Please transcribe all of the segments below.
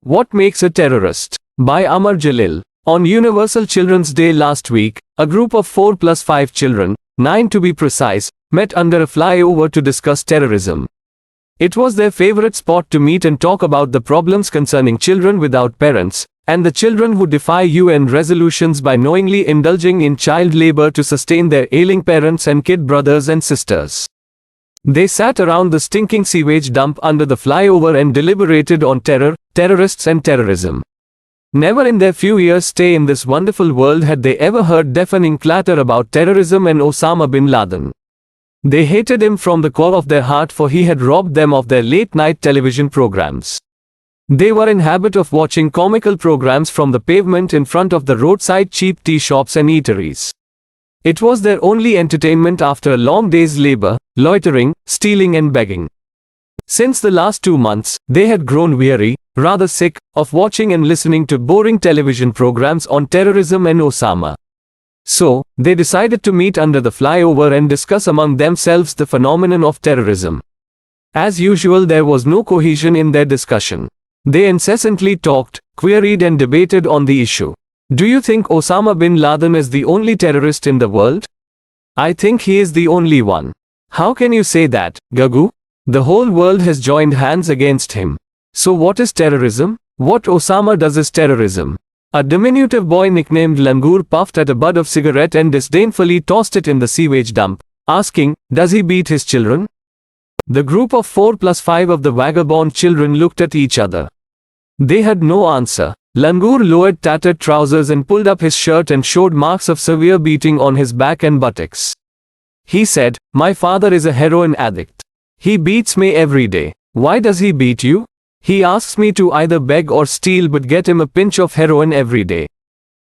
What Makes a Terrorist? By Amar Jalil. On Universal Children's Day last week, a group of 4 plus 5 children, 9 to be precise, met under a flyover to discuss terrorism. It was their favorite spot to meet and talk about the problems concerning children without parents, and the children who defy UN resolutions by knowingly indulging in child labor to sustain their ailing parents and kid brothers and sisters. They sat around the stinking sewage dump under the flyover and deliberated on terror, terrorists and terrorism. Never in their few years' stay in this wonderful world had they ever heard deafening clatter about terrorism and Osama bin Laden. They hated him from the core of their heart, for he had robbed them of their late-night television programs. They were in habit of watching comical programs from the pavement in front of the roadside cheap tea shops and eateries. It was their only entertainment after a long day's labor, loitering, stealing and begging. Since the last 2 months, they had grown weary, rather sick, of watching and listening to boring television programs on terrorism and Osama. So, they decided to meet under the flyover and discuss among themselves the phenomenon of terrorism. As usual, there was no cohesion in their discussion. They incessantly talked, queried and debated on the issue. Do you think Osama bin Laden is the only terrorist in the world? I think he is the only one. How can you say that, Gagu? The whole world has joined hands against him. So what is terrorism? What Osama does is terrorism. A diminutive boy nicknamed Langur puffed at a bud of cigarette and disdainfully tossed it in the sewage dump, asking, does he beat his children? The group of 4 plus 5 of the vagabond children looked at each other. They had no answer. Langur lowered tattered trousers and pulled up his shirt and showed marks of severe beating on his back and buttocks. He said, my father is a heroin addict. He beats me every day. Why does he beat you? He asks me to either beg or steal, but get him a pinch of heroin every day.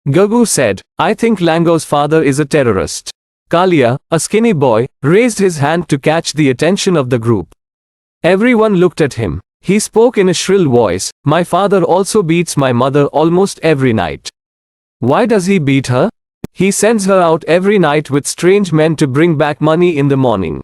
Gagu said, I think Lango's father is a terrorist. Kalia, a skinny boy, raised his hand to catch the attention of the group. Everyone looked at him. He spoke in a shrill voice, my father also beats my mother almost every night. Why does he beat her? He sends her out every night with strange men to bring back money in the morning.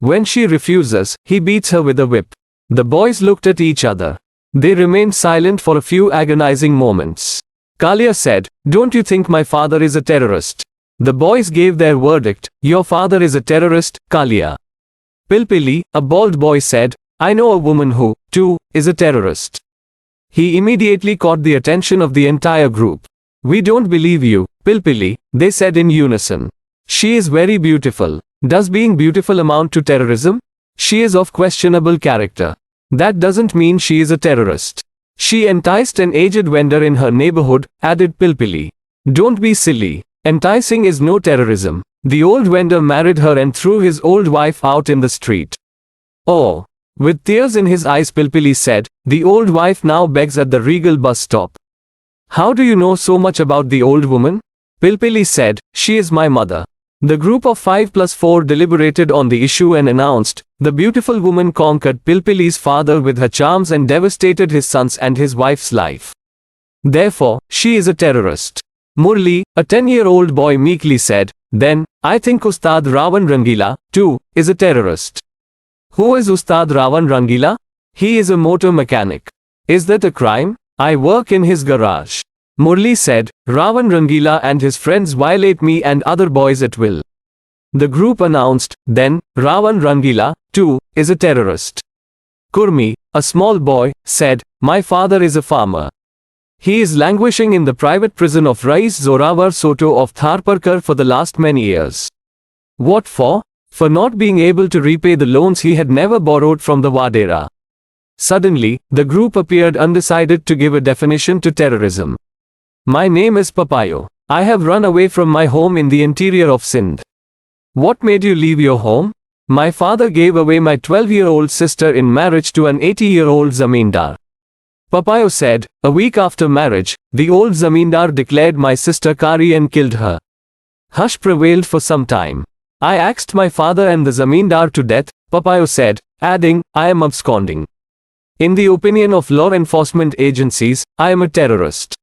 When she refuses, he beats her with a whip. The boys looked at each other. They remained silent for a few agonizing moments. Kalia said, don't you think my father is a terrorist? The boys gave their verdict, your father is a terrorist, Kalia. Pilpili, a bald boy said, I know a woman who, too, is a terrorist. He immediately caught the attention of the entire group. We don't believe you, Pilpili, they said in unison. She is very beautiful. Does being beautiful amount to terrorism? She is of questionable character. That doesn't mean she is a terrorist. She enticed an aged vendor in her neighborhood, added Pilpili. Don't be silly. Enticing is no terrorism. The old vendor married her and threw his old wife out in the street. Oh. With tears in his eyes, Pilpili said, the old wife now begs at the Regal bus stop. How do you know so much about the old woman? Pilpili said, she is my mother. The group of 5 plus 4 deliberated on the issue and announced, the beautiful woman conquered Pilpili's father with her charms and devastated his son's and his wife's life. Therefore, she is a terrorist. Murli, a 10-year-old boy, meekly said, then, I think Ustad Ravan Rangila, too, is a terrorist. Who is Ustad Ravan Rangila? He is a motor mechanic. Is that a crime? I work in his garage. Murli said, Ravan Rangila and his friends violate me and other boys at will. The group announced, then, Ravan Rangila, too, is a terrorist. Kurmi, a small boy, said, my father is a farmer. He is languishing in the private prison of Rais Zorawar Soto of Tharparkar for the last many years. What for? For not being able to repay the loans he had never borrowed from the Wadera. Suddenly, the group appeared undecided to give a definition to terrorism. My name is Papayo. I have run away from my home in the interior of Sindh. What made you leave your home? My father gave away my 12-year-old sister in marriage to an 80-year-old zamindar. Papayo said, a week after marriage, the old zamindar declared my sister Kari and killed her. Hush prevailed for some time. I axed my father and the zamindar to death, Papayo said, adding, I am absconding. In the opinion of law enforcement agencies, I am a terrorist.